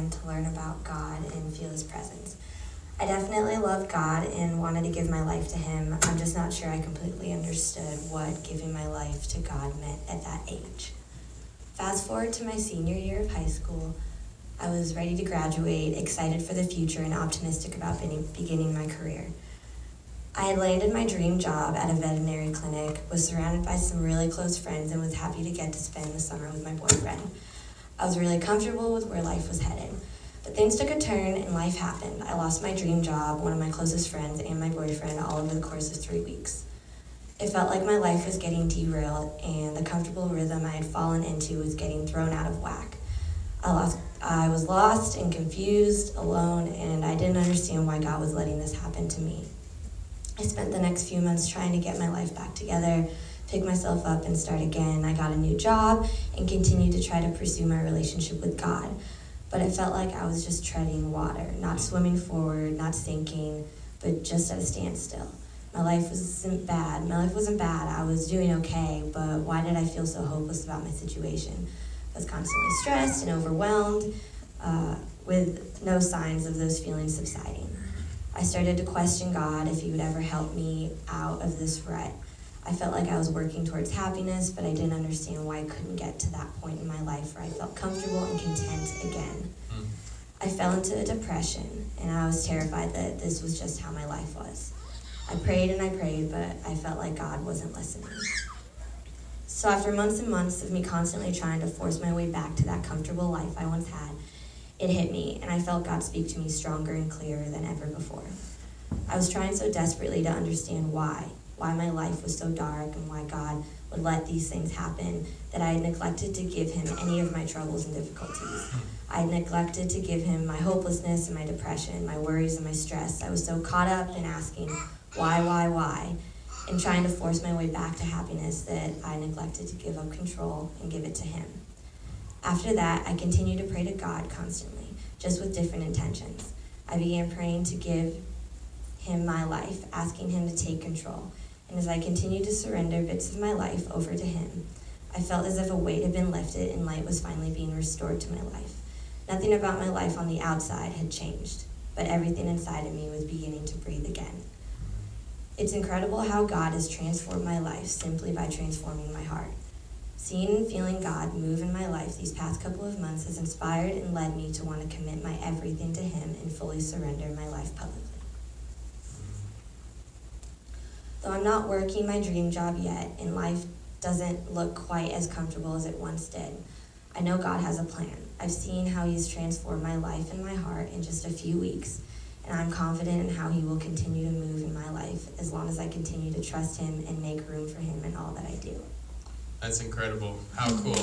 time to learn about God and feel his presence. I definitely loved God and wanted to give my life to him. I'm just not sure I completely understood what giving my life to God meant at that age. Fast forward to my senior year of high school, I was ready to graduate, excited for the future, and optimistic about beginning my career. I had landed my dream job at a veterinary clinic, was surrounded by some really close friends, and was happy to get to spend the summer with my boyfriend. I was really comfortable with where life was headed. But things took a turn and life happened. I lost my dream job, one of my closest friends, and my boyfriend all over the course of 3 weeks. It felt like my life was getting derailed and the comfortable rhythm I had fallen into was getting thrown out of whack. I was lost and confused, alone, and I didn't understand why God was letting this happen to me. I spent the next few months trying to get my life back together, pick myself up and start again. I got a new job and continued to try to pursue my relationship with God. But it felt like I was just treading water, not swimming forward, not sinking, but just at a standstill. My life wasn't bad. I was doing okay, but why did I feel so hopeless about my situation? I was constantly stressed and overwhelmed, with no signs of those feelings subsiding. I started to question God if he would ever help me out of this rut. I felt like I was working towards happiness, but I didn't understand why I couldn't get to that point in my life where I felt comfortable and content again. I fell into a depression, and I was terrified that this was just how my life was. I prayed, but I felt like God wasn't listening. So after months and months of me constantly trying to force my way back to that comfortable life I once had, it hit me, and I felt God speak to me stronger and clearer than ever before. I was trying so desperately to understand why my life was so dark and why God would let these things happen, that I had neglected to give him any of my troubles and difficulties. I had neglected to give him my hopelessness and my depression, my worries and my stress. I was so caught up in asking why, and trying to force my way back to happiness that I neglected to give up control and give it to him. After that, I continued to pray to God constantly, just with different intentions. I began praying to give him my life, asking him to take control. And as I continued to surrender bits of my life over to him, I felt as if a weight had been lifted and light was finally being restored to my life. Nothing about my life on the outside had changed, but everything inside of me was beginning to breathe again. It's incredible how God has transformed my life simply by transforming my heart. Seeing and feeling God move in my life these past couple of months has inspired and led me to want to commit my everything to him and fully surrender my life publicly. Though I'm not working my dream job yet, and life doesn't look quite as comfortable as it once did, I know God has a plan. I've seen how he's transformed my life and my heart in just a few weeks, and I'm confident in how he will continue to move in my life as long as I continue to trust him and make room for him in all that I do. That's incredible. How cool.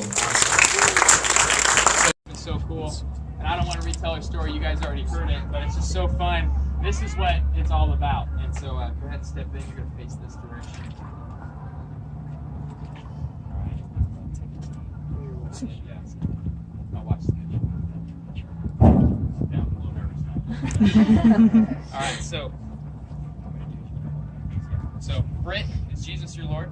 It's so cool. And I don't want to retell her story. You guys already heard it, but it's just so fun. This is what it's all about. And so go ahead and step in. You're going to face this direction. All right. Yes. I'll watch the video. Yeah, I'm a little nervous now. All right. So Britt, is Jesus your Lord?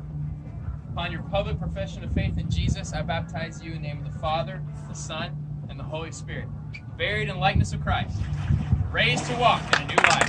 Upon your public profession of faith in Jesus, I baptize you in the name of the Father, the Son, and the Holy Spirit. Buried in likeness of Christ. Raised to walk in a new life.